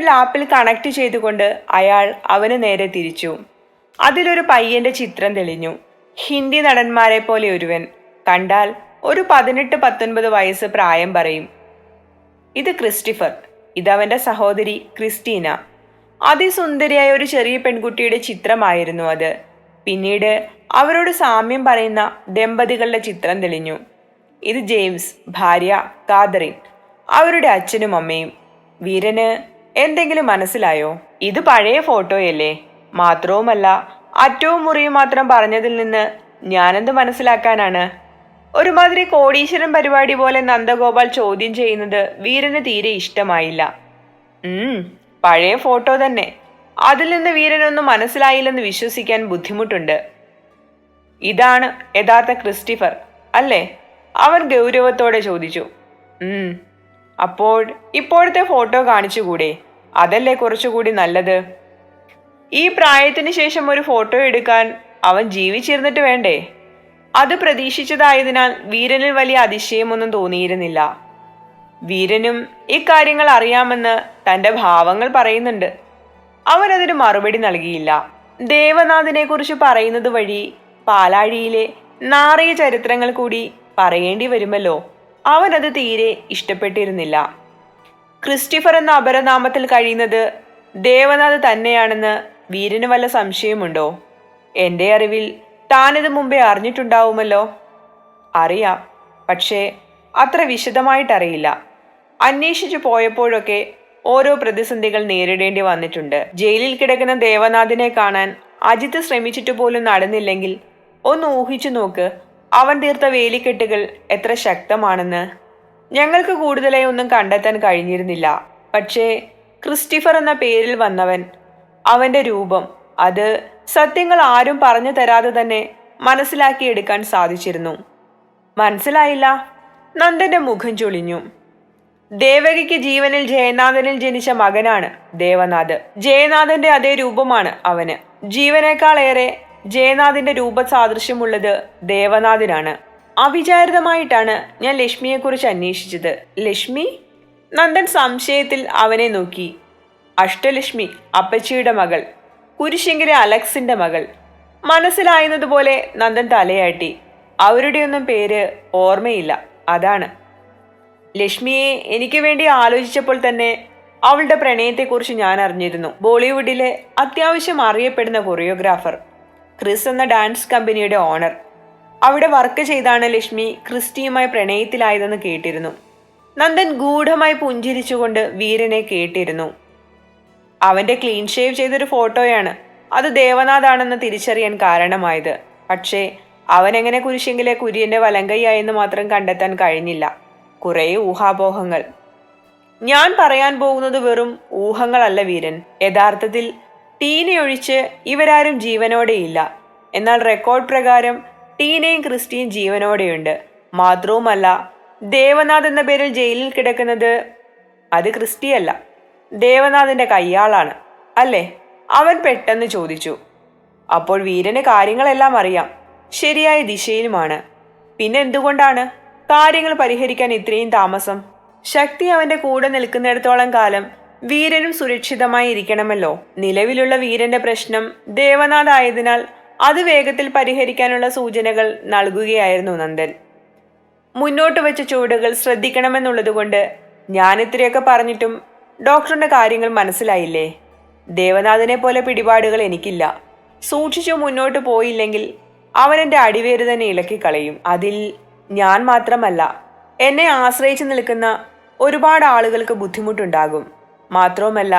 ലാപ്പിൽ കണക്ട് ചെയ്തുകൊണ്ട് അയാൾ അവന് നേരെ തിരിച്ചു. അതിലൊരു പയ്യന്റെ ചിത്രം തെളിഞ്ഞു. ഹിന്ദി നടന്മാരെ പോലെ ഒരുവൻ. കണ്ടാൽ ഒരു 18-19 വയസ്സ് പ്രായം പറയും. ഇത് ക്രിസ്റ്റഫർ. ഇതവന്റെ സഹോദരി ക്രിസ്റ്റീന. അതിസുന്ദരിയായ ഒരു ചെറിയ പെൺകുട്ടിയുടെ ചിത്രമായിരുന്നു അത്. പിന്നീട് അവരോട് സാമ്യം പറയുന്ന ദമ്പതികളുടെ ചിത്രം തെളിഞ്ഞു. ഇത് ജെയിംസ്, ഭാര്യ കാതറിൻ, അവരുടെ അച്ഛനും അമ്മയും. വീരന് എന്തെങ്കിലും മനസ്സിലായോ? ഇത് പഴയ ഫോട്ടോയല്ലേ? മാത്രവുമല്ല, അറ്റവും മുറിയും മാത്രം പറഞ്ഞതിൽ നിന്ന് ഞാനെന്ത് മനസ്സിലാക്കാനാണ്? ഒരുമാതിരി കോടീശ്വരൻ പരിപാടി പോലെ നന്ദഗോപാൽ ചോദ്യം ചെയ്യുന്നത് വീരന് തീരെ ഇഷ്ടമായില്ല. പഴയ ഫോട്ടോ തന്നെ. അതിൽ നിന്ന് വീരനൊന്നും മനസ്സിലായില്ലെന്ന് വിശ്വസിക്കാൻ ബുദ്ധിമുട്ടുണ്ട്. ഇതാണ് യഥാർത്ഥ ക്രിസ്റ്റഫർ അല്ലേ? അവൻ ഗൗരവത്തോടെ ചോദിച്ചു. അപ്പോൾ ഇപ്പോഴത്തെ ഫോട്ടോ കാണിച്ചുകൂടെ? അതല്ലേ കുറച്ചുകൂടി നല്ലത്. ഈ പ്രായത്തിന് ശേഷം ഒരു ഫോട്ടോ എടുക്കാൻ അവൻ ജീവിച്ചിരുന്നിട്ട് വേണ്ടേ? അത് പ്രതീക്ഷിച്ചതായതിനാൽ വീരനിൽ വലിയ അതിശയമൊന്നും തോന്നിയിരുന്നില്ല. വീരനും ഇക്കാര്യങ്ങൾ അറിയാമെന്ന് തന്റെ ഭാവങ്ങൾ പറയുന്നുണ്ട്. അവനതിന് മറുപടി നൽകിയില്ല. ദേവനാഥിനെ കുറിച്ച് പറയുന്നത് വഴി പാലാഴിയിലെ നാറിയ ചരിത്രങ്ങൾ കൂടി പറയേണ്ടി വരുമല്ലോ. അവനത് തീരെ ഇഷ്ടപ്പെട്ടിരുന്നില്ല. ക്രിസ്റ്റഫർ എന്ന അപരനാമത്തിൽ കഴിയുന്നത് ദേവനാഥ് തന്നെയാണെന്ന് വീരന് വല്ല സംശയമുണ്ടോ? എന്റെ അറിവിൽ താനിത് മുമ്പേ അറിഞ്ഞിട്ടുണ്ടാവുമല്ലോ. അറിയാം, പക്ഷേ അത്ര വിശദമായിട്ടറിയില്ല. അന്വേഷിച്ചു പോയപ്പോഴൊക്കെ ഓരോ പ്രതിസന്ധികൾ നേരിടേണ്ടി വന്നിട്ടുണ്ട്. ജയിലിൽ കിടക്കുന്ന ദേവനാഥിനെ കാണാൻ അജിത്ത് ശ്രമിച്ചിട്ട് പോലും നടന്നില്ലെങ്കിൽ ഒന്ന് ഊഹിച്ചു നോക്ക് അവൻ തീർത്ത വേലിക്കെട്ടുകൾ എത്ര ശക്തമാണെന്ന്. ഞങ്ങൾക്ക് കൂടുതലായി ഒന്നും കണ്ടെത്താൻ കഴിഞ്ഞിരുന്നില്ല. പക്ഷേ ക്രിസ്റ്റഫർ എന്ന പേരിൽ വന്നവൻ, അവന്റെ രൂപം, അത് സത്യങ്ങൾ ആരും പറഞ്ഞു തരാതെ തന്നെ മനസ്സിലാക്കിയെടുക്കാൻ സാധിച്ചിരുന്നു. മനസ്സിലായില്ല? നന്ദന്റെ മുഖം ചൊളിഞ്ഞു. ദേവകിക്ക് ജീവനിൽ ജയനാഥനിൽ ജനിച്ച മകനാണ് ദേവനാഥ്. ജയനാഥന്റെ അതേ രൂപമാണ് അവന്. ജീവനേക്കാളേറെ ജയനാഥിന്റെ രൂപസാദൃശ്യമുള്ളത് ദേവനാഥിനാണ്. അവിചാരിതമായിട്ടാണ് ഞാൻ ലക്ഷ്മിയെക്കുറിച്ച് അന്വേഷിച്ചത്. ലക്ഷ്മി? നന്ദൻ സംശയത്തിൽ അവനെ നോക്കി. അഷ്ടലക്ഷ്മി, അപ്പച്ചിയുടെ മകൾ, കുരിശിങ്കിലെ അലക്സിന്റെ മകൾ. മനസ്സിലായുന്നതുപോലെ നന്ദൻ തലയാട്ടി. അവരുടെയൊന്നും പേര് ഓർമ്മയില്ല, അതാണ്. ലക്ഷ്മിയെ എനിക്ക് വേണ്ടി ആലോചിച്ചപ്പോൾ തന്നെ അവളുടെ പ്രണയത്തെക്കുറിച്ച് ഞാൻ അറിഞ്ഞിരുന്നു. ബോളിവുഡിലെ അത്യാവശ്യം അറിയപ്പെടുന്ന കൊറിയോഗ്രാഫർ, ക്രിസ് എന്ന ഡാൻസ് കമ്പനിയുടെ ഓണർ. അവിടെ വർക്ക് ചെയ്താണ് ലക്ഷ്മി ക്രിസ്റ്റിയുമായി പ്രണയത്തിലായതെന്ന് കേട്ടിരുന്നു. നന്ദൻ ഗൂഢമായി പുഞ്ചിരിച്ചുകൊണ്ട് വീരനെ കേട്ടിരുന്നു. അവന്റെ ക്ലീൻ ഷേവ് ചെയ്തൊരു ഫോട്ടോയാണ് അത് ദേവനാഥാണെന്ന് തിരിച്ചറിയാൻ കാരണമായത്. പക്ഷേ അവനെങ്ങനെ കുരിശെങ്കിലെ കുര്യന്റെ വലങ്കയ്യായെന്ന് മാത്രം കണ്ടെത്താൻ കഴിഞ്ഞില്ല. കുറേ ഊഹാപോഹങ്ങൾ. ഞാൻ പറയാൻ പോകുന്നത് വെറും ഊഹങ്ങളല്ല വീരൻ. യഥാർത്ഥത്തിൽ ടീനയൊഴിച്ച് ഇവരാരും ജീവനോടെയില്ല. എന്നാൽ റെക്കോർഡ് പ്രകാരം ടീനയും ക്രിസ്റ്റിയും ജീവനോടെയുണ്ട്. മാത്രവുമല്ല, ദേവനാഥ് എന്ന പേരിൽ ജയിലിൽ കിടക്കുന്നത് അത് ക്രിസ്റ്റിയല്ല, ദേവനാഥിന്റെ കയ്യാളാണ് അല്ലേ? അവൻ പെട്ടെന്ന് ചോദിച്ചു. അപ്പോൾ വീരന് കാര്യങ്ങളെല്ലാം അറിയാം, ശരിയായ ദിശയിലുമാണ്. പിന്നെ എന്തുകൊണ്ടാണ് കാര്യങ്ങൾ പരിഹരിക്കാൻ ഇത്രയും താമസം? ശക്തി അവന്റെ കൂടെ നിൽക്കുന്നിടത്തോളം കാലം വീരനും സുരക്ഷിതമായി ഇരിക്കണമല്ലോ. നിലവിലുള്ള വീരന്റെ പ്രശ്നം ദേവനാഥ് ആയതിനാൽ അത് വേഗത്തിൽ പരിഹരിക്കാനുള്ള സൂചനകൾ നൽകുകയായിരുന്നു നന്ദൻ. മുന്നോട്ട് വെച്ച ചുവടുകൾ ശ്രദ്ധിക്കണമെന്നുള്ളതുകൊണ്ട് ഞാൻ ഇത്രയൊക്കെ പറഞ്ഞിട്ടും ഡോക്ടറിന്റെ കാര്യങ്ങൾ മനസ്സിലായില്ലേ? ദേവനാഥിനെ പോലെ പിടിപാടുകൾ എനിക്കില്ല. സൂക്ഷിച്ചു മുന്നോട്ട് പോയില്ലെങ്കിൽ അവൻ എൻ്റെ അടിവേര് തന്നെ ഇളക്കിക്കളയും. അതിൽ ഞാൻ മാത്രമല്ല, എന്നെ ആശ്രയിച്ചു നിൽക്കുന്ന ഒരുപാട് ആളുകൾക്ക് ബുദ്ധിമുട്ടുണ്ടാകും. മാത്രവുമല്ല,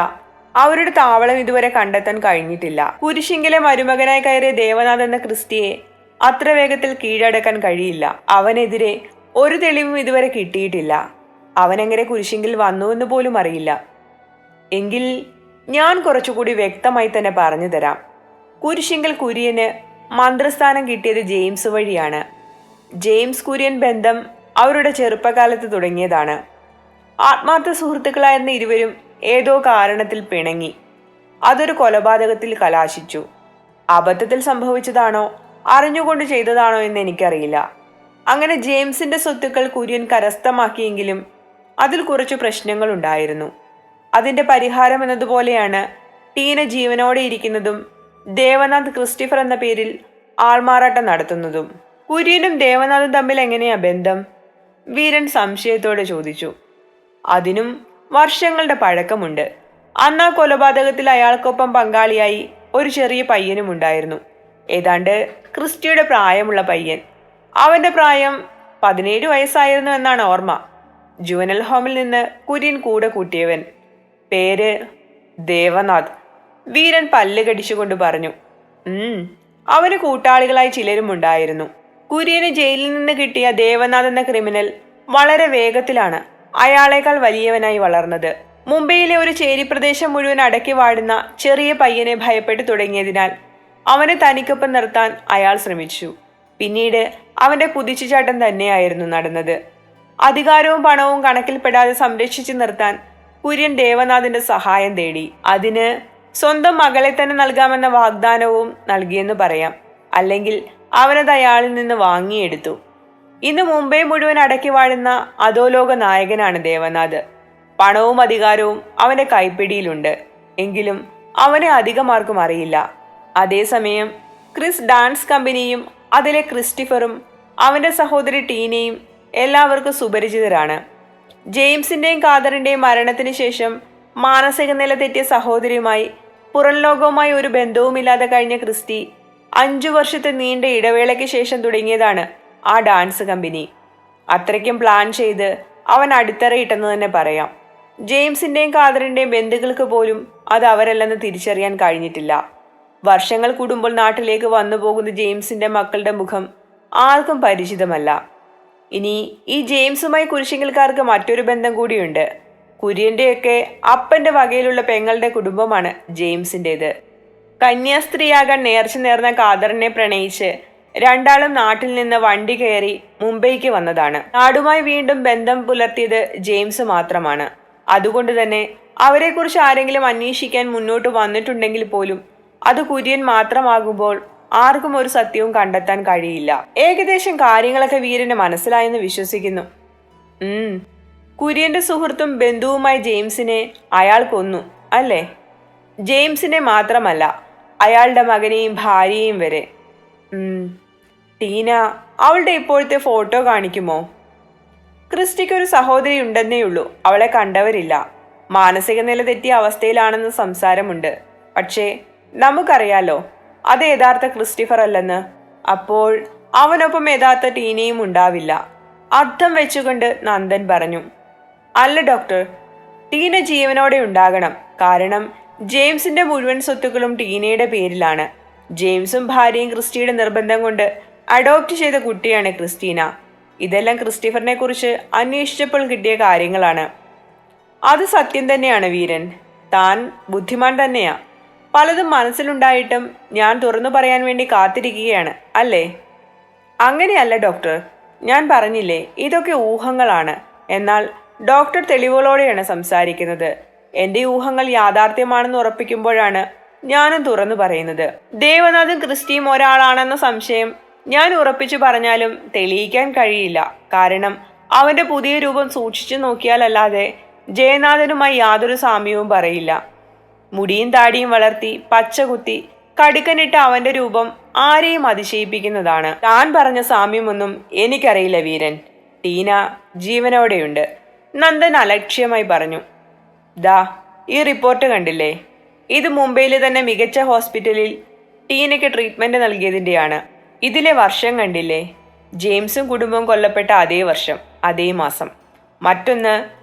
അവരുടെ താവളം ഇതുവരെ കണ്ടെത്താൻ കഴിഞ്ഞിട്ടില്ല. കുരിശിങ്കിലെ മരുമകനായി കയറിയ ദേവനാഥ് എന്ന ക്രിസ്റ്റിയെ അത്ര വേഗത്തിൽ കീഴടക്കാൻ കഴിയില്ല. അവനെതിരെ ഒരു തെളിവും ഇതുവരെ കിട്ടിയിട്ടില്ല. അവനെങ്ങനെ കുരിശിങ്കിൽ വന്നുവെന്ന് പോലും അറിയില്ല. എങ്കിൽ ഞാൻ കുറച്ചുകൂടി വ്യക്തമായി തന്നെ പറഞ്ഞു തരാം. കുരിശിങ്കൽ കുര്യന് മന്ത്രസ്ഥാനം കിട്ടിയത് ജെയിംസ് വഴിയാണ്. ജെയിംസ് കുര്യൻ ബന്ധം അവരുടെ ചെറുപ്പകാലത്ത് തുടങ്ങിയതാണ്. ആത്മാർത്ഥ സുഹൃത്തുക്കളായിരുന്ന ഇരുവരും ഏതോ കാരണത്തിൽ പിണങ്ങി. അതൊരു കൊലപാതകത്തിൽ കലാശിച്ചു. അബദ്ധത്തിൽ സംഭവിച്ചതാണോ അറിഞ്ഞുകൊണ്ട് ചെയ്തതാണോ എന്ന് എനിക്കറിയില്ല. അങ്ങനെ ജെയിംസിന്റെ സ്വത്തുക്കൾ കുര്യൻ കരസ്ഥമാക്കിയെങ്കിലും അതിൽ കുറച്ച് പ്രശ്നങ്ങൾ ഉണ്ടായിരുന്നു. അതിന്റെ പരിഹാരം എന്നതുപോലെയാണ് ടീന ജീവനോടെ ഇരിക്കുന്നതും ദേവനാഥ് ക്രിസ്റ്റഫർ എന്ന പേരിൽ ആൾമാറാട്ടം നടത്തുന്നതും. കുര്യനും ദേവനാഥും തമ്മിൽ എങ്ങനെയാ ബന്ധം? വീരൻ സംശയത്തോടെ ചോദിച്ചു. അതിനും വർഷങ്ങളുടെ പഴക്കമുണ്ട്. അന്ന് ആ കൊലപാതകത്തിൽ അയാൾക്കൊപ്പം പങ്കാളിയായി ഒരു ചെറിയ പയ്യനും ഉണ്ടായിരുന്നു. ഏതാണ്ട് ക്രിസ്റ്റിയുടെ പ്രായമുള്ള പയ്യൻ. അവന്റെ പ്രായം 17 വയസ്സായിരുന്നു എന്നാണ് ഓർമ്മ. ജുവനൽ ഹോമിൽ നിന്ന് കുര്യൻ കൂടെ കൂട്ടിയവൻ. പേര് ദേവനാഥ്. വീരൻ പല്ല് കടിച്ചുകൊണ്ട് പറഞ്ഞു. അവന് കൂട്ടാളികളായി ചിലരും ഉണ്ടായിരുന്നു. കുര്യന് ജയിലിൽ നിന്ന് കിട്ടിയ ദേവനാഥ് എന്ന ക്രിമിനൽ വളരെ വേഗത്തിലാണ് അയാളേക്കാൾ വലിയവനായി വളർന്നത്. മുംബൈയിലെ ഒരു ചേരി പ്രദേശം മുഴുവൻ അടക്കി വാടുന്ന ചെറിയ പയ്യനെ ഭയപ്പെട്ടു തുടങ്ങിയതിനാൽ അവനെ തനിക്കൊപ്പം നിർത്താൻ അയാൾ ശ്രമിച്ചു. പിന്നീട് അവന്റെ കുതിച്ചുചാട്ടം തന്നെയായിരുന്നു നടന്നത്. അധികാരവും പണവും കണക്കിൽപ്പെടാതെ സംരക്ഷിച്ചു നിർത്താൻ കുര്യൻ ദേവനാഥിന്റെ സഹായം തേടി. അതിന് സ്വന്തം മകളെ തന്നെ നൽകാമെന്ന വാഗ്ദാനവും നൽകിയെന്ന് പറയാം. അല്ലെങ്കിൽ അവനത് അയാളിൽ നിന്ന് വാങ്ങിയെടുത്തു. ഇന്ന് മുംബൈ മുഴുവൻ അടക്കി വാഴുന്ന അധോലോക നായകനാണ് ദേവനാഥ്. പണവും അധികാരവും അവന്റെ കൈപ്പിടിയിലുണ്ട്. എങ്കിലും അവനെ അധികമാർക്കും അറിയില്ല. അതേസമയം ക്രിസ് ഡാൻസ് കമ്പനിയും അതിലെ ക്രിസ്റ്റഫറും അവന്റെ സഹോദരി ടീനയും എല്ലാവർക്കും സുപരിചിതരാണ്. ജെയിംസിന്റെയും കാദറിന്റെയും മരണത്തിന് ശേഷം മാനസിക നില തെറ്റിയ സഹോദരിയുമായി പുറം ലോകവുമായി ഒരു ബന്ധവുമില്ലാതെ കഴിഞ്ഞ ക്രിസ്റ്റി 5 വർഷത്തെ നീണ്ട ഇടവേളയ്ക്ക് ശേഷം തുടങ്ങിയതാണ് ആ ഡാൻസ് കമ്പനി. അത്രയ്ക്കും പ്ലാൻ ചെയ്ത് അവൻ അടിത്തറയിട്ടെന്ന് തന്നെ പറയാം. ജെയിംസിന്റെയും കാദറിന്റെയും ബന്ധുക്കൾക്ക് പോലും അത് അവരല്ലെന്ന് തിരിച്ചറിയാൻ കഴിഞ്ഞിട്ടില്ല. വർഷങ്ങൾ കൂടുമ്പോൾ നാട്ടിലേക്ക് വന്നു പോകുന്ന ജെയിംസിന്റെ മക്കളുടെ മുഖം ആർക്കും പരിചിതമല്ല. ഇനി ഈ ജെയിംസുമായി കുരിശിങ്കൽക്കാർക്ക് മറ്റൊരു ബന്ധം കൂടിയുണ്ട്. കുര്യന്റെയൊക്കെ അപ്പന്റെ വകയിലുള്ള പെങ്ങളുടെ കുടുംബമാണ് ജെയിംസിൻ്റെത്. കന്യാസ്ത്രീയാകാൻ നേർച്ച നേർന്ന കാദറിനെ പ്രണയിച്ച് രണ്ടാളും നാട്ടിൽ നിന്ന് വണ്ടി കയറി മുംബൈക്ക് വന്നതാണ്. നാടുമായി വീണ്ടും ബന്ധം പുലർത്തിയത് ജെയിംസ് മാത്രമാണ്. അതുകൊണ്ട് തന്നെ അവരെക്കുറിച്ച് ആരെങ്കിലും അന്വേഷിക്കാൻ മുന്നോട്ട് വന്നിട്ടുണ്ടെങ്കിൽ പോലും അത് കുര്യൻ മാത്രമാകുമ്പോൾ ആർക്കും ഒരു സത്യവും കണ്ടെത്താൻ കഴിയില്ല. ഏകദേശം കാര്യങ്ങളൊക്കെ വീരന് മനസ്സിലായെന്ന് വിശ്വസിക്കുന്നു. കുര്യന്റെ സുഹൃത്തും ബന്ധുവുമായ ജെയിംസിനെ അയാൾ കൊന്നു അല്ലേ? ജെയിംസിനെ മാത്രമല്ല, അയാളുടെ മകനെയും ഭാര്യയെയും വരെ. ടീന അവളുടെ ഇപ്പോഴത്തെ ഫോട്ടോ കാണിക്കുമോ? ക്രിസ്റ്റിക്ക് ഒരു സഹോദരി ഉണ്ടെന്നേ ഉള്ളൂ. അവളെ കണ്ടവരില്ല. മാനസിക നില തെറ്റിയ അവസ്ഥയിലാണെന്ന് സംസാരമുണ്ട്. പക്ഷേ നമുക്കറിയാലോ അത് യഥാർത്ഥ ക്രിസ്റ്റഫർ അല്ലെന്ന്. അപ്പോൾ അവനൊപ്പം യഥാർത്ഥ ടീനയും ഉണ്ടാവില്ല. അർത്ഥം വെച്ചുകൊണ്ട് നന്ദൻ പറഞ്ഞു. അല്ല ഡോക്ടർ, ടീന ജീവനോടെ ഉണ്ടാകണം. കാരണം ജെയിംസിന്റെ മുഴുവൻ സ്വത്തുക്കളും ടീനയുടെ പേരിലാണ്. ജെയിംസും ഭാര്യയും ക്രിസ്റ്റിയുടെ നിർബന്ധം കൊണ്ട് അഡോപ്റ്റ് ചെയ്ത കുട്ടിയാണ് ക്രിസ്റ്റീന. ഇതെല്ലാം ക്രിസ്റ്റഫറിനെ കുറിച്ച് അന്വേഷിച്ചപ്പോൾ കിട്ടിയ കാര്യങ്ങളാണ്. അത് സത്യം തന്നെയാണ് വീരൻ. താൻ ബുദ്ധിമാൻ തന്നെയാ. പലതും മനസ്സിലുണ്ടായിട്ടും ഞാൻ തുറന്നു പറയാൻ വേണ്ടി കാത്തിരിക്കുകയാണ് അല്ലേ? അങ്ങനെയല്ല ഡോക്ടർ, ഞാൻ പറഞ്ഞില്ലേ ഇതൊക്കെ ഊഹങ്ങളാണ്. എന്നാൽ ഡോക്ടർ തെളിവുകളോടെയാണ് സംസാരിക്കുന്നത്. എൻ്റെ ഊഹങ്ങൾ യാഥാർത്ഥ്യമാണെന്ന് ഉറപ്പിക്കുമ്പോഴാണ് ഞാനും തുറന്നു പറയുന്നത്. ദേവനാഥും ക്രിസ്റ്റിയും ഒരാളാണെന്ന സംശയം ഞാൻ ഉറപ്പിച്ചു പറഞ്ഞാലും തെളിയിക്കാൻ കഴിയില്ല. കാരണം അവന്റെ പുതിയ രൂപം സൂക്ഷിച്ചു നോക്കിയാലല്ലാതെ ജയനാഥനുമായി യാതൊരു സാമ്യവും പറയില്ല. മുടിയും താടിയും വളർത്തി പച്ചകുത്തി കടുക്കനിട്ട അവന്റെ രൂപം ആരെയും അതിശയിപ്പിക്കുന്നതാണ്. താൻ പറഞ്ഞ സാമ്യമൊന്നും എനിക്കറിയില്ല വീരൻ. ടീന ജീവനോടെയുണ്ട്, നന്ദൻ അലക്ഷ്യമായി പറഞ്ഞു. ദാ ഈ റിപ്പോർട്ട് കണ്ടില്ലേ? ഇത് മുംബൈയിലെ തന്നെ മികച്ച ഹോസ്പിറ്റലിൽ ടീനയ്ക്ക് ട്രീറ്റ്മെന്റ് നൽകിയതിൻ്റെയാണ്. ഇതിലെ വർഷം കണ്ടില്ലേ? ജെയിംസും കുടുംബവും കൊല്ലപ്പെട്ട അതേ വർഷം, അതേ മാസം. മറ്റൊന്ന്,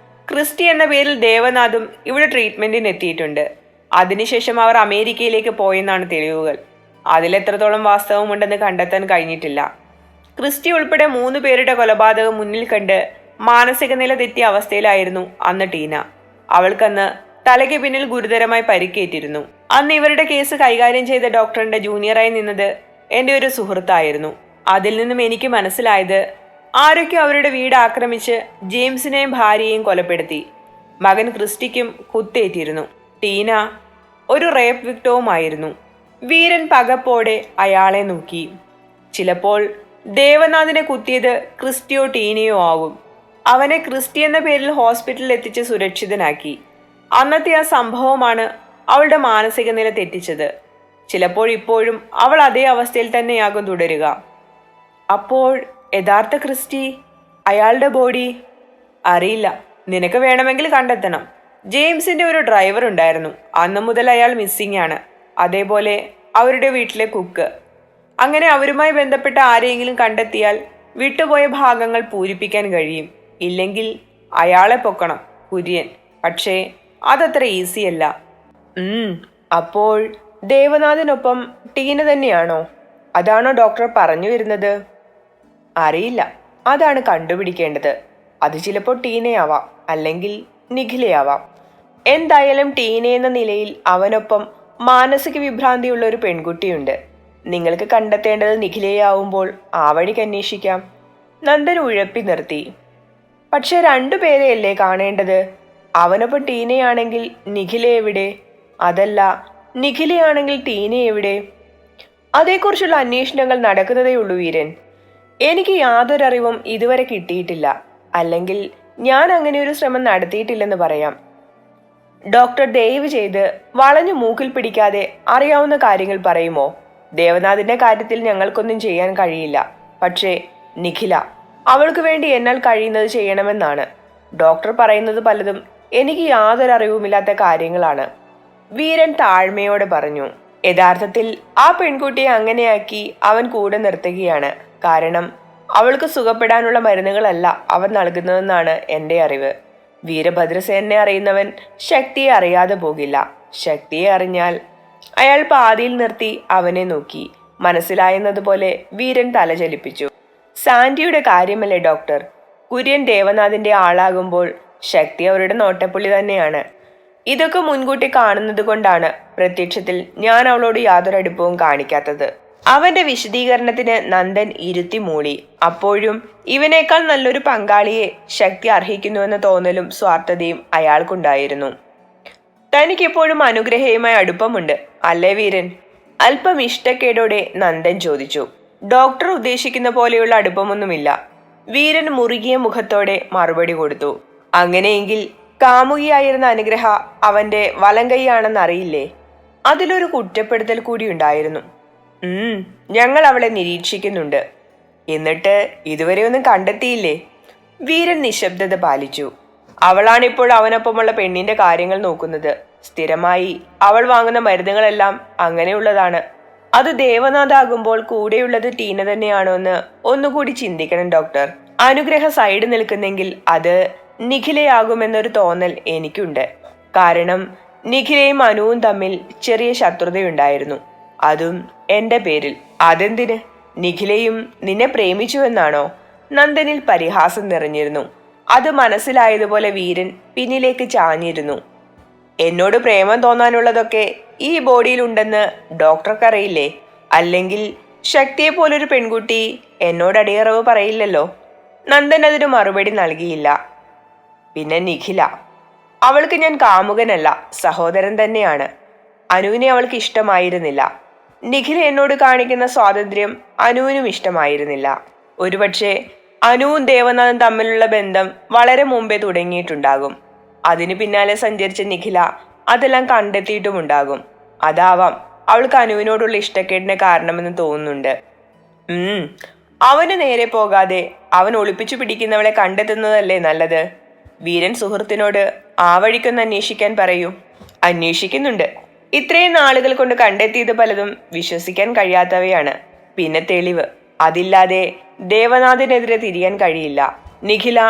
ക്രിസ്റ്റി എന്ന പേരിൽ ദേവനാഥും ഇവിടെ ട്രീറ്റ്മെന്റിന് എത്തിയിട്ടുണ്ട്. അതിനുശേഷം അവർ അമേരിക്കയിലേക്ക് പോയെന്നാണ് തെളിവുകൾ. അതിലെത്രത്തോളം വാസ്തവമുണ്ടെന്ന് കണ്ടെത്താൻ കഴിഞ്ഞിട്ടില്ല. ക്രിസ്റ്റി ഉൾപ്പെടെ 3 പേരുടെ കൊലപാതകം മുന്നിൽ കണ്ട് മാനസിക നില തെറ്റിയ അവസ്ഥയിലായിരുന്നു അന്ന് ടീന. അവൾക്കന്ന് തലയ്ക്ക് പിന്നിൽ ഗുരുതരമായി പരിക്കേറ്റിരുന്നു. അന്ന് ഇവരുടെ കേസ് കൈകാര്യം ചെയ്ത ഡോക്ടറിന്റെ ജൂനിയറായി നിന്നത് എൻ്റെ ഒരു സുഹൃത്തായിരുന്നു. അതിൽ നിന്നും എനിക്ക് മനസ്സിലായത് ആരൊക്കെ അവരുടെ വീട് ആക്രമിച്ച് ജെയിംസിനെയും ഭാര്യയെയും കൊലപ്പെടുത്തി. മകൻ ക്രിസ്റ്റിക്കും കുത്തേറ്റിരുന്നു. ടീന ഒരു റേപ്പ് വിക്ടവുമായിരുന്നു. വീരൻ പകപ്പോടെ അയാളെ നോക്കി. ചിലപ്പോൾ ദേവനാഥിനെ കുത്തിയത് ക്രിസ്റ്റിയോ ടീനയോ ആവും. അവനെ ക്രിസ്റ്റി എന്ന പേരിൽ ഹോസ്പിറ്റലിൽ എത്തിച്ച് സുരക്ഷിതനാക്കി. അന്നത്തെ ആ സംഭവമാണ് അവളുടെ മാനസിക നില തെറ്റിച്ചത്. ചിലപ്പോൾ ഇപ്പോഴും അവൾ അതേ അവസ്ഥയിൽ തന്നെയാകും തുടരുക. അപ്പോൾ യഥാർത്ഥ ക്രിസ്റ്റി, അയാളുടെ ബോഡി? അറിയില്ല, നിനക്ക് വേണമെങ്കിൽ കണ്ടെത്തണം. ജെയിംസിന്റെ ഒരു ഡ്രൈവർ ഉണ്ടായിരുന്നു, അന്ന് മുതൽ അയാൾ മിസ്സിംഗ് ആണ്. അതേപോലെ അവരുടെ വീട്ടിലെ കുക്ക്. അങ്ങനെ അവരുമായി ബന്ധപ്പെട്ട ആരെയെങ്കിലും കണ്ടെത്തിയാൽ വിട്ടുപോയ ഭാഗങ്ങൾ പൂരിപ്പിക്കാൻ കഴിയും. ഇല്ലെങ്കിൽ അയാളെ പൊക്കണം, കുര്യൻ. പക്ഷേ അതത്ര ഈസിയല്ല. അപ്പോൾ ദേവനാഥിനൊപ്പം ടീന തന്നെയാണോ? അതാണോ ഡോക്ടർ പറഞ്ഞു വരുന്നത്? അറിയില്ല, അതാണ് കണ്ടുപിടിക്കേണ്ടത്. അത് ചിലപ്പോൾ ടീനയാവാം, അല്ലെങ്കിൽ നിഖിലയാവാം. എന്തായാലും ടീന എന്ന നിലയിൽ അവനൊപ്പം മാനസിക വിഭ്രാന്തിയുള്ള ഒരു പെൺകുട്ടിയുണ്ട്. നിങ്ങൾക്ക് കണ്ടെത്തേണ്ടത് നിഖിലയാവുമ്പോൾ ആ വഴിക്ക് അന്വേഷിക്കാം. നന്ദൻ ഉഴപ്പി നിർത്തി. പക്ഷെ രണ്ടുപേരെയല്ലേ കാണേണ്ടത്? അവനൊപ്പം ടീനയാണെങ്കിൽ നിഖില എവിടെ? അതല്ല, നിഖിലയാണെങ്കിൽ ടീന എവിടെ? അതേക്കുറിച്ചുള്ള അന്വേഷണങ്ങൾ നടക്കുന്നതേയുള്ളൂ വീരൻ. എനിക്ക് യാതൊരറിവും ഇതുവരെ കിട്ടിയിട്ടില്ല. അല്ലെങ്കിൽ ഞാൻ അങ്ങനെ ഒരു ശ്രമം നടത്തിയിട്ടില്ലെന്ന് പറയാം. ഡോക്ടർ ദയവ് ചെയ്ത് വളഞ്ഞു മൂക്കിൽ പിടിക്കാതെ അറിയാവുന്ന കാര്യങ്ങൾ പറയുമോ? ദേവനാഥിന്റെ കാര്യത്തിൽ ഞങ്ങൾക്കൊന്നും ചെയ്യാൻ കഴിയില്ല. പക്ഷേ നിഖില, അവൾക്ക് വേണ്ടി എന്നാൽ കഴിയുന്നത് ചെയ്യണമെന്നാണ്. ഡോക്ടർ പറയുന്നത് പലതും എനിക്ക് യാതൊരറിവുമില്ലാത്ത കാര്യങ്ങളാണ്, വീരൻ താഴ്മയോടെ പറഞ്ഞു. യഥാർത്ഥത്തിൽ ആ പെൺകുട്ടിയെ അങ്ങനെയാക്കി അവൻ കൂടെ നിർത്തുകയാണ്. കാരണം അവൾക്ക് സുഖപ്പെടാനുള്ള മരുന്നുകളല്ല അവൻ നൽകുന്നതെന്നാണ് എൻ്റെ അറിവ്. വീരഭദ്രസേനെ അറിയുന്നവൻ ശക്തിയെ അറിയാതെ പോകില്ല. ശക്തിയെ അറിഞ്ഞാൽ അയാൾ പാതിയിൽ നിർത്തി അവനെ നോക്കി. മനസ്സിലായെന്നതുപോലെ വീരൻ തലചലിപ്പിച്ചു. സാൻഡിയുടെ കാര്യമല്ലേ ഡോക്ടർ? കുര്യൻ ദേവനാഥിന്റെ ആളാകുമ്പോൾ ശക്തി അവരുടെ നോട്ടപ്പുള്ളി തന്നെയാണ്. ഇതൊക്കെ മുൻകൂട്ടി കാണുന്നത് കൊണ്ടാണ് പ്രത്യക്ഷത്തിൽ ഞാൻ അവളോട് യാതൊരു അടുപ്പവും കാണിക്കാത്തത്. അവന്റെ വിശദീകരണത്തിന് നന്ദൻ ഇരുത്തി മൂളി. അപ്പോഴും ഇവനേക്കാൾ നല്ലൊരു പങ്കാളിയെ ശക്തി അർഹിക്കുന്നുവെന്ന തോന്നലും സ്വാർത്ഥതയും അയാൾക്കുണ്ടായിരുന്നു. തനിക്കെപ്പോഴും അനുഗ്രഹയുമായി അടുപ്പമുണ്ട് അല്ലേ വീരൻ? അല്പം ഇഷ്ടക്കേടോടെ നന്ദൻ ചോദിച്ചു. ഡോക്ടർ ഉദ്ദേശിക്കുന്ന പോലെയുള്ള അടുപ്പമൊന്നുമില്ല, വീരൻ മുറുകിയ മുഖത്തോടെ മറുപടി കൊടുത്തു. അങ്ങനെയെങ്കിൽ കാമുകിയായിരുന്ന അനുഗ്രഹ അവന്റെ വലങ്കൈയാണെന്നറിയില്ലേ? അതിലൊരു കുറ്റപ്പെടുത്തൽ കൂടി ഉണ്ടായിരുന്നു. ഞങ്ങൾ അവളെ നിരീക്ഷിക്കുന്നുണ്ട്. എന്നിട്ട് ഇതുവരെ ഒന്നും കണ്ടെത്തിയില്ലേ? വീരൻ നിശബ്ദത പാലിച്ചു. അവളാണിപ്പോൾ അവനൊപ്പമുള്ള പെണ്ണിന്റെ കാര്യങ്ങൾ നോക്കുന്നത്. സ്ഥിരമായി അവൾ വാങ്ങുന്ന മരുന്നുകളെല്ലാം അങ്ങനെയുള്ളതാണ്. അത് ദേവനാഥാകുമ്പോൾ കൂടെയുള്ളത് ടീന തന്നെയാണോ എന്ന് ഒന്നുകൂടി ചിന്തിക്കണം ഡോക്ടർ. അനുഗ്രഹ സൈഡ് നിൽക്കുന്നെങ്കിൽ അത് നിഖിലയാകുമെന്നൊരു തോന്നൽ എനിക്കുണ്ട്. കാരണം നിഖിലയും അനുവും തമ്മിൽ ചെറിയ ശത്രുതയുണ്ടായിരുന്നു, അതും എന്റെ പേരിൽ. അതെന്തിന്? നിഖിലയും നിന്നെ പ്രേമിച്ചുവെന്നാണോ? നന്ദനിൽ പരിഹാസം നിറഞ്ഞിരുന്നു. അത് മനസ്സിലായതുപോലെ വീരൻ പിന്നിലേക്ക് ചാഞ്ഞിരുന്നു. എന്നോട് പ്രേമം തോന്നാനുള്ളതൊക്കെ ഈ ബോഡിയിലുണ്ടെന്ന് ഡോക്ടർക്കറിയില്ലേ? അല്ലെങ്കിൽ ശക്തിയെ പോലൊരു പെൺകുട്ടി എന്നോട് അടിയറവ് പറയില്ലല്ലോ. നന്ദൻ അതിന് മറുപടി നൽകിയില്ല. പിന്നെ നിഖില, അവൾക്ക് ഞാൻ കാമുകനല്ല, സഹോദരൻ തന്നെയാണ്. അനുവിനെ അവൾക്ക് ഇഷ്ടമായിരുന്നില്ല. നിഖില എന്നോട് കാണിക്കുന്ന സ്വാതന്ത്ര്യം അനുവിനും ഇഷ്ടമായിരുന്നില്ല. ഒരുപക്ഷെ അനുവും ദേവനാഥും തമ്മിലുള്ള ബന്ധം വളരെ മുമ്പേ തുടങ്ങിയിട്ടുണ്ടാകും. അതിനു പിന്നാലെ സഞ്ചരിച്ച നിഖില അതെല്ലാം കണ്ടെത്തിയിട്ടുമുണ്ടാകും. അതാവാം അവൾക്ക് അനുവിനോടുള്ള ഇഷ്ടക്കേടിന് കാരണമെന്ന് തോന്നുന്നുണ്ട്. അവന് നേരെ പോകാതെ അവൻ ഒളിപ്പിച്ചു പിടിക്കുന്നവളെ കണ്ടെത്തുന്നതല്ലേ നല്ലത്? വീരൻ സുഹൃത്തിനോട് ആ വഴിക്കൊന്ന് അന്വേഷിക്കാൻ പറയൂ. അന്വേഷിക്കുന്നുണ്ട്. ഇത്രയും നാളുകൾ കൊണ്ട് കണ്ടെത്തിയത് പലതും വിശ്വസിക്കാൻ കഴിയാത്തവയാണ്. പിന്നെ തെളിവ്. അതില്ലാതെ ദേവനാഥിനെതിരെ തിരിയാൻ കഴിയില്ല. നിഖില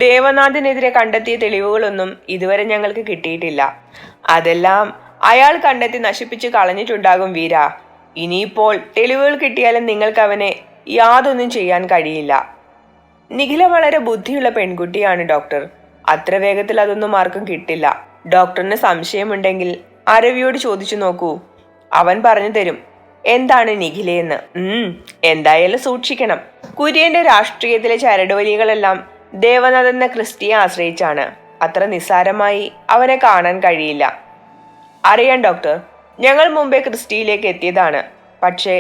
ദേവനാഥിനെതിരെ കണ്ടെത്തിയ തെളിവുകളൊന്നും ഇതുവരെ ഞങ്ങൾക്ക് കിട്ടിയിട്ടില്ല. അതെല്ലാം അയാൾ കണ്ടെത്തി നശിപ്പിച്ചു കളഞ്ഞിട്ടുണ്ടാകും വീര. ഇനിയിപ്പോൾ തെളിവുകൾ കിട്ടിയാലും നിങ്ങൾക്ക് അവനെ യാതൊന്നും ചെയ്യാൻ കഴിയില്ല. നിഖില വളരെ ബുദ്ധിയുള്ള പെൺകുട്ടിയാണ് ഡോക്ടർ. അത്ര വേഗത്തിൽ അതൊന്നും ആർക്കും കിട്ടില്ല. ഡോക്ടറിന് സംശയമുണ്ടെങ്കിൽ അരവിയോട് ചോദിച്ചു നോക്കൂ, അവൻ പറഞ്ഞു തരും എന്താണ് നിഖിലയെന്ന്. എന്തായാലും സൂക്ഷിക്കണം. കുര്യന്റെ രാഷ്ട്രീയത്തിലെ ചരടുവലികളെല്ലാം ദേവനാഥ് എന്ന ക്രിസ്റ്റിയെ ആശ്രയിച്ചാണ്. അത്ര നിസ്സാരമായി അവനെ കാണാൻ കഴിയില്ല. അറിയാം ഡോക്ടർ, ഞങ്ങൾ മുമ്പേ ക്രിസ്റ്റിയിലേക്ക് എത്തിയതാണ്. പക്ഷേ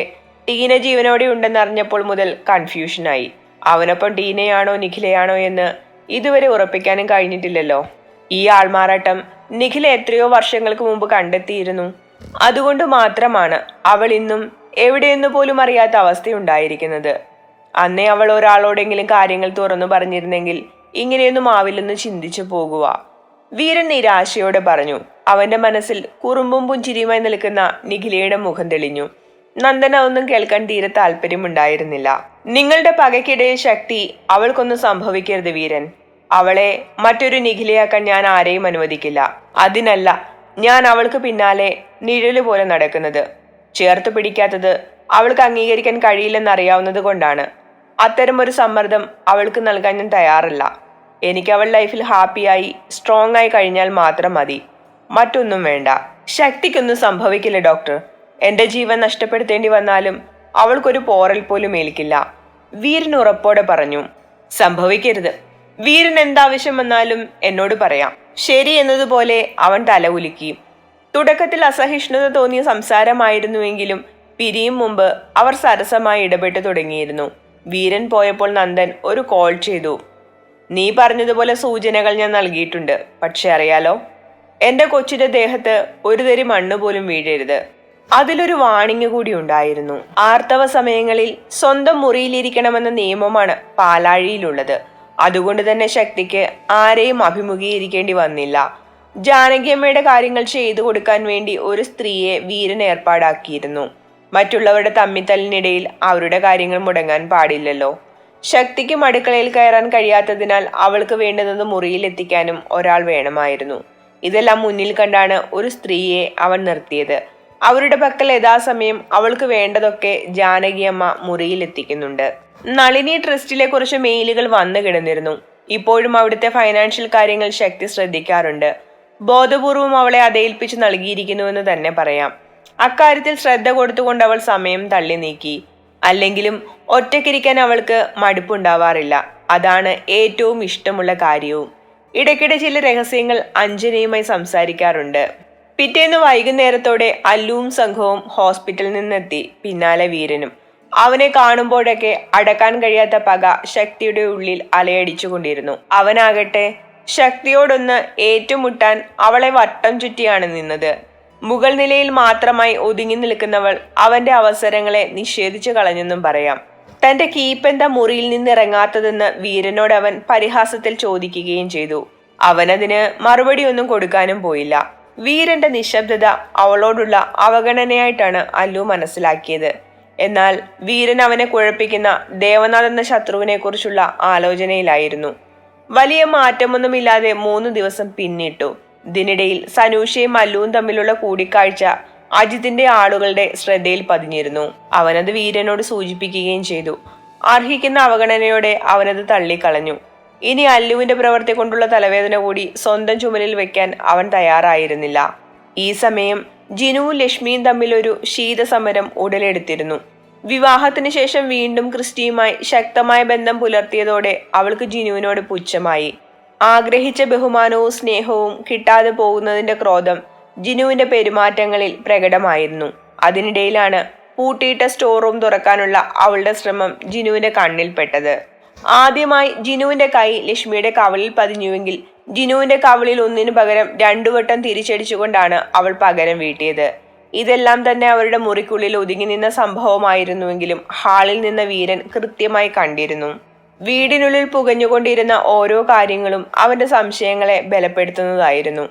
ടീന ജീവനോടെ ഉണ്ടെന്നറിഞ്ഞപ്പോൾ മുതൽ കൺഫ്യൂഷനായി. അവനൊപ്പം ടീനയാണോ നിഖിലയാണോ എന്ന് ഇതുവരെ ഉറപ്പിക്കാനും കഴിഞ്ഞിട്ടില്ലല്ലോ. ഈ ആൾമാറാട്ടം നിഖില എത്രയോ വർഷങ്ങൾക്ക് മുമ്പ് കണ്ടെത്തിയിരുന്നു. അതുകൊണ്ട് മാത്രമാണ് അവൾ ഇന്നും എവിടെയെന്ന് പോലും അറിയാത്ത അവസ്ഥയുണ്ടായിരിക്കുന്നത്. അന്നേ അവൾ ഒരാളോടെങ്കിലും കാര്യങ്ങൾ തുറന്നു പറഞ്ഞിരുന്നെങ്കിൽ ഇങ്ങനെയൊന്നും ആവില്ലെന്ന് ചിന്തിച്ചു പോകുക. വീരൻ നിരാശയോടെ പറഞ്ഞു. അവന്റെ മനസ്സിൽ കുറുമ്പും പുഞ്ചിരിയുമായി നിൽക്കുന്ന നിഖിലയുടെ മുഖം തെളിഞ്ഞു. നന്ദന ഒന്നും കേൾക്കാൻ തീരെ താല്പര്യമുണ്ടായിരുന്നില്ല. നിങ്ങളുടെ പകയ്ക്കിടയിൽ ശക്തി അവൾക്കൊന്നും സംഭവിക്കരുത് വീരൻ. അവളെ മറ്റൊരു നിഖിലയാക്കാൻ ഞാൻ ആരെയും അനുവദിക്കില്ല. അതിനല്ല ഞാൻ അവൾക്ക് പിന്നാലെ നിഴല് പോലെ നടക്കുന്നത്. ചേർത്ത് പിടിക്കാത്തത് അവൾക്ക് അംഗീകരിക്കാൻ കഴിയില്ലെന്നറിയാവുന്നത് കൊണ്ടാണ്. അത്തരമൊരു സമ്മർദ്ദം അവൾക്ക് നൽകാൻ ഞാൻ തയ്യാറല്ല. എനിക്ക് അവൾ ലൈഫിൽ ഹാപ്പിയായി സ്ട്രോങ് ആയി കഴിഞ്ഞാൽ മാത്രം മതി. മറ്റൊന്നും വേണ്ട. ശക്തിക്കൊന്നും സംഭവിക്കില്ല ഡോക്ടർ. എന്റെ ജീവൻ നഷ്ടപ്പെടുത്തേണ്ടി വന്നാലും അവൾക്കൊരു പോറൽ പോലും ഏൽക്കില്ല, വീരൻ ഉറപ്പോടെ പറഞ്ഞു. സംഭവിക്കരുത്. വീരൻ എന്താവശ്യം വന്നാലും എന്നോട് പറയാം. ശരി എന്നതുപോലെ അവൻ തല ഉലുക്കി. തുടക്കത്തിൽ അസഹിഷ്ണുത തോന്നിയ സംസാരമായിരുന്നുവെങ്കിലും പിരിയും മുമ്പ് അവർ സരസമായി ഇടപെട്ടു തുടങ്ങിയിരുന്നു. വീരൻ പോയപ്പോൾ നന്ദൻ ഒരു കോൾ ചെയ്തു. നീ പറഞ്ഞതുപോലെ സൂചനകൾ ഞാൻ നൽകിയിട്ടുണ്ട്. പക്ഷെ അറിയാലോ, എന്റെ കൊച്ചിന്റെ ദേഹത്ത് ഒരു തരി മണ്ണ് പോലും വീഴരുത്. അതിലൊരു വാണിംഗ് കൂടി ഉണ്ടായിരുന്നു. ആർത്തവ സമയങ്ങളിൽ സ്വന്തം മുറിയിലിരിക്കണമെന്ന നിയമമാണ് പാലാഴിയിലുള്ളത്. അതുകൊണ്ട് തന്നെ ശക്തിക്ക് ആരെയും അഭിമുഖീകരിക്കേണ്ടി വന്നില്ല. ജാനകിയമ്മയുടെ കാര്യങ്ങൾ ചെയ്തു കൊടുക്കാൻ വേണ്ടി ഒരു സ്ത്രീയെ വീരൻ ഏർപ്പാടാക്കിയിരുന്നു. മറ്റുള്ളവരുടെ തമ്മിത്തല്ലിനിടയിൽ അവരുടെ കാര്യങ്ങൾ മുടങ്ങാൻ പാടില്ലല്ലോ. ശക്തിക്കും അടുക്കളയിൽ കയറാൻ കഴിയാത്തതിനാൽ അവൾക്ക് വേണ്ടുന്നത് മുറിയിൽ എത്തിക്കാനും ഒരാൾ വേണമായിരുന്നു. ഇതെല്ലാം മുന്നിൽ കണ്ടാണ് ഒരു സ്ത്രീയെ അവൻ നിർത്തിയത്. അവരുടെ പക്കൽ യഥാസമയം അവൾക്ക് വേണ്ടതൊക്കെ ജാനകിയമ്മ മുറിയിൽ എത്തിക്കുന്നുണ്ട്. നളിനി ട്രസ്റ്റിലെ കുറച്ച് മെയിലുകൾ വന്നു കിടന്നിരുന്നു. ഇപ്പോഴും അവിടുത്തെ ഫൈനാൻഷ്യൽ കാര്യങ്ങൾ ശക്തി ശ്രദ്ധിക്കാറുണ്ട്. ബോധപൂർവം അവളെ അതേൽപ്പിച്ച് നൽകിയിരിക്കുന്നുവെന്ന് തന്നെ പറയാം. അക്കാര്യത്തിൽ ശ്രദ്ധ കൊടുത്തുകൊണ്ട് അവൾ സമയം തള്ളി നീക്കി. അല്ലെങ്കിലും ഒറ്റയ്ക്കിരിക്കാൻ അവൾക്ക് മടുപ്പുണ്ടാവാറില്ല. അതാണ് ഏറ്റവും ഇഷ്ടമുള്ള കാര്യവും. ഇടയ്ക്കിടെ ചില രഹസ്യങ്ങൾ അഞ്ജനയുമായി സംസാരിക്കാറുണ്ട്. പിറ്റേന്ന് വൈകുന്നേരത്തോടെ അല്ലുവും സംഘവും ഹോസ്പിറ്റലിൽ നിന്നെത്തി. പിന്നാലെ വീരനും. അവനെ കാണുമ്പോഴൊക്കെ അടക്കാൻ കഴിയാത്ത പക ശക്തിയുടെ ഉള്ളിൽ അലയടിച്ചുകൊണ്ടിരുന്നു. അവനാകട്ടെ ശക്തിയോടൊന്ന് ഏറ്റുമുട്ടാൻ അവളെ വട്ടം ചുറ്റിയാണ് നിന്നത്. മുകൾ നിലയിൽ മാത്രമായി ഒതുങ്ങി നിൽക്കുന്നവൾ അവന്റെ അവസരങ്ങളെ നിഷേധിച്ചു കളഞ്ഞെന്നും പറയാം. തന്റെ കീപ്പെന്താ മുറിയിൽ നിന്നിറങ്ങാത്തതെന്ന് വീരനോട് അവൻ പരിഹാസത്തിൽ ചോദിക്കുകയും ചെയ്തു. അവനതിന് മറുപടി ഒന്നും കൊടുക്കാനും പോയില്ല. വീരന്റെ നിശബ്ദത അവളോടുള്ള അവഗണനയായിട്ടാണ് അല്ലു മനസ്സിലാക്കിയത്. എന്നാൽ വീരൻ അവനെ കുഴപ്പിക്കുന്ന ദേവനാഥ് എന്ന ശത്രുവിനെ കുറിച്ചുള്ള ആലോചനയിലായിരുന്നു. വലിയ മാറ്റമൊന്നുമില്ലാതെ 3 ദിവസം പിന്നിട്ടു. ഇതിനിടയിൽ സനൂഷയും അല്ലുവും തമ്മിലുള്ള കൂടിക്കാഴ്ച അജിത്തിന്റെ ആളുകളുടെ ശ്രദ്ധയിൽ പതിഞ്ഞിരുന്നു. അവനത് വീരനോട് സൂചിപ്പിക്കുകയും ചെയ്തു. അർഹിക്കുന്ന അവഗണനയോടെ അവനത് തള്ളിക്കളഞ്ഞു. ഇനി അല്ലുവിന്റെ പ്രവൃത്തി കൊണ്ടുള്ള തലവേദന കൂടി സ്വന്തം ചുമലിൽ വെക്കാൻ അവൻ തയ്യാറായിരുന്നില്ല. ഈ സമയം ജിനുവും ലക്ഷ്മിയും തമ്മിൽ ഒരു ശീതസമരം ഉടലെടുത്തിരുന്നു. വിവാഹത്തിന് ശേഷം വീണ്ടും ക്രിസ്റ്റിയുമായി ശക്തമായ ബന്ധം പുലർത്തിയതോടെ അവൾക്ക് ജിനുവിനോട് പുച്ഛമായി. ആഗ്രഹിച്ച ബഹുമാനവും സ്നേഹവും കിട്ടാതെ പോകുന്നതിന്റെ ക്രോധം ജിനുവിന്റെ പെരുമാറ്റങ്ങളിൽ പ്രകടമായിരുന്നു. അതിനിടയിലാണ് പൂട്ടിയിട്ട സ്റ്റോർ റൂം തുറക്കാനുള്ള അവളുടെ ശ്രമം ജിനുവിന്റെ കണ്ണിൽപ്പെട്ടത്. ആദ്യമായി ജിനുവിന്റെ കൈ ലക്ഷ്മിയുടെ കവളിൽ പതിഞ്ഞുവെങ്കിൽ ജിനുവിന്റെ കവളിൽ ഒന്നിനു പകരം 2 വട്ടം തിരിച്ചടിച്ചുകൊണ്ടാണ് അവൾ പകരം വീട്ടിയത്. ഇതെല്ലാം തന്നെ അവരുടെ മുറിക്കുള്ളിൽ ഒതുങ്ങി നിന്ന സംഭവമായിരുന്നുവെങ്കിലും ഹാളിൽ നിന്ന വീരൻ കൃത്യമായി കണ്ടിരുന്നു. വീടിനുള്ളിൽ പുകഞ്ഞുകൊണ്ടിരുന്ന ഓരോ കാര്യങ്ങളും അവന്റെ സംശയങ്ങളെ ബലപ്പെടുത്തുന്നതായിരുന്നു.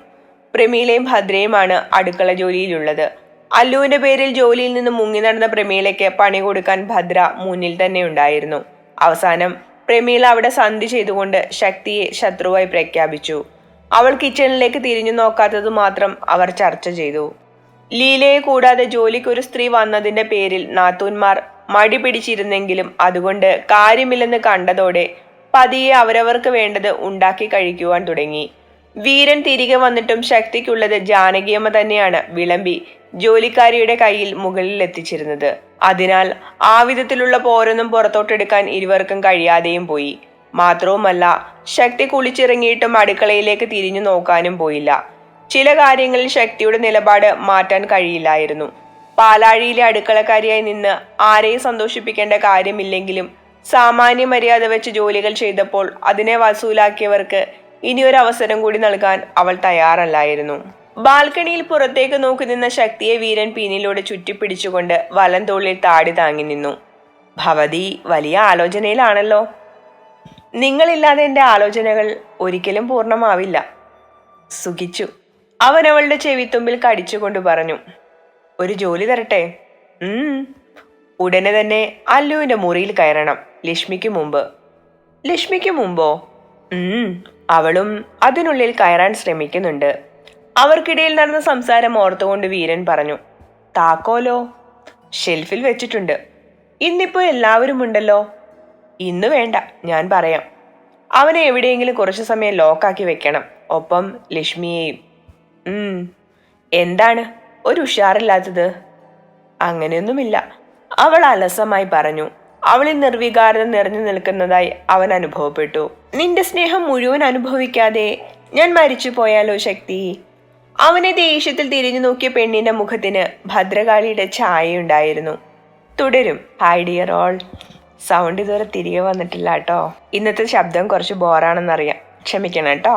പ്രമീലയും ഭദ്രയുമാണ് അടുക്കള ജോലിയിലുള്ളത്. അല്ലുവിന്റെ പേരിൽ ജോലിയിൽ നിന്ന് മുങ്ങി നടന്ന പ്രമീലയ്ക്ക് പണി കൊടുക്കാൻ ഭദ്ര മുന്നിൽ തന്നെ ഉണ്ടായിരുന്നു. അവസാനം പ്രമീല അവിടെ സന്ധി ചെയ്തുകൊണ്ട് ശക്തിയെ ശത്രുവായി പ്രഖ്യാപിച്ചു. അവൾ കിച്ചണിലേക്ക് തിരിഞ്ഞു നോക്കാത്തത് മാത്രം അവർ ചർച്ച ചെയ്തു. ലീലയെ കൂടാതെ ജോലിക്കൊരു സ്ത്രീ വന്നതിന്റെ പേരിൽ നാത്തൂന്മാർ മടി പിടിച്ചിരുന്നെങ്കിലും അതുകൊണ്ട് കാര്യമില്ലെന്ന് കണ്ടതോടെ പതിയെ അവരവർക്ക് വേണ്ടത് ഉണ്ടാക്കി കഴിക്കുവാൻ തുടങ്ങി. വീരൻ തിരികെ വന്നിട്ടും ശക്തിക്കുള്ളത് ജാനകിയമ്മ തന്നെയാണ് വിളമ്പി ജോലിക്കാരിയുടെ കയ്യിൽ മുകളിൽ എത്തിച്ചിരുന്നത്. അതിനാൽ ആ വിധത്തിലുള്ള പോരൊന്നും പുറത്തോട്ടെടുക്കാൻ ഇരുവർക്കും കഴിയാതെയും പോയി. മാത്രവുമല്ല, ശക്തി കുളിച്ചിറങ്ങിയിട്ടും അടുക്കളയിലേക്ക് തിരിഞ്ഞു നോക്കാനും പോയില്ല. ചില കാര്യങ്ങളിൽ ശക്തിയുടെ നിലപാട് മാറ്റാൻ കഴിയില്ലായിരുന്നു. പാലാഴിയിലെ അടുക്കളക്കാരിയായി നിന്ന് ആരെയും സന്തോഷിപ്പിക്കേണ്ട കാര്യമില്ലെങ്കിലും സാമാന്യ മര്യാദ വെച്ച് ജോലികൾ ചെയ്തപ്പോൾ അതിനെ വസൂലാക്കിയവർക്ക് ഇനിയൊരു അവസരം കൂടി നൽകാൻ അവൾ തയ്യാറല്ലായിരുന്നു. ബാൽക്കണിയിൽ പുറത്തേക്ക് നോക്കി നിന്ന ശക്തിയെ വീരൻ പിന്നിലൂടെ ചുറ്റിപ്പിടിച്ചുകൊണ്ട് വലം തോളിൽ താടി താങ്ങി നിന്നു. ഭവതി വലിയ ആലോചനയിലാണല്ലോ. നിങ്ങളില്ലാതെ എൻ്റെ ആലോചനകൾ ഒരിക്കലും പൂർണ്ണമാവില്ല. സുഖിച്ചു. അവൻ അവളുടെ ചെവിത്തുമ്പിൽ കടിച്ചുകൊണ്ട് പറഞ്ഞു. ഒരു ജോലി തരട്ടെ? ഉടനെ തന്നെ അല്ലുവിന്റെ മുറിയിൽ കയറണം. ലക്ഷ്മിക്ക് മുമ്പ്. ലക്ഷ്മിക്ക് മുമ്പോ? അവളും അതിനുള്ളിൽ കയറാൻ ശ്രമിക്കുന്നുണ്ട്. അവർക്കിടയിൽ നടന്ന സംസാരം ഓർത്തുകൊണ്ട് വീരൻ പറഞ്ഞു. താക്കോലോ? ഷെൽഫിൽ വെച്ചിട്ടുണ്ട്. ഇന്നിപ്പോ എല്ലാവരും ഉണ്ടല്ലോ. ഇന്ന് വേണ്ട, ഞാൻ പറയാം. അവനെ എവിടെയെങ്കിലും കുറച്ചു സമയം ലോക്കാക്കി വെക്കണം. ഒപ്പം ലക്ഷ്മിയെയും. എന്താണ് ഒരു ഉഷാറില്ലാത്തത്? അങ്ങനെയൊന്നുമില്ല, അവൾ അലസമായി പറഞ്ഞു. അവളിൽ നിർവികാരത നിറഞ്ഞു നിൽക്കുന്നതായി അവൻ അനുഭവപ്പെട്ടു. നിന്റെ സ്നേഹം മുഴുവൻ അനുഭവിക്കാതെ ഞാൻ മരിച്ചു പോയാലോ ശക്തി? അവനെ ദേഷ്യത്തിൽ തിരിഞ്ഞു നോക്കിയ പെണ്ണിന്റെ മുഖത്തിന് ഭദ്രകാളിയുടെ ഛായയുണ്ടായിരുന്നു. തുടരും. Hi dear all. സൗണ്ട് ഇതുവരെ തിരികെ വന്നിട്ടില്ല കേട്ടോ. ഇന്നത്തെ ശബ്ദം കുറച്ച് ബോറാണെന്നറിയാം, ക്ഷമിക്കണം കേട്ടോ.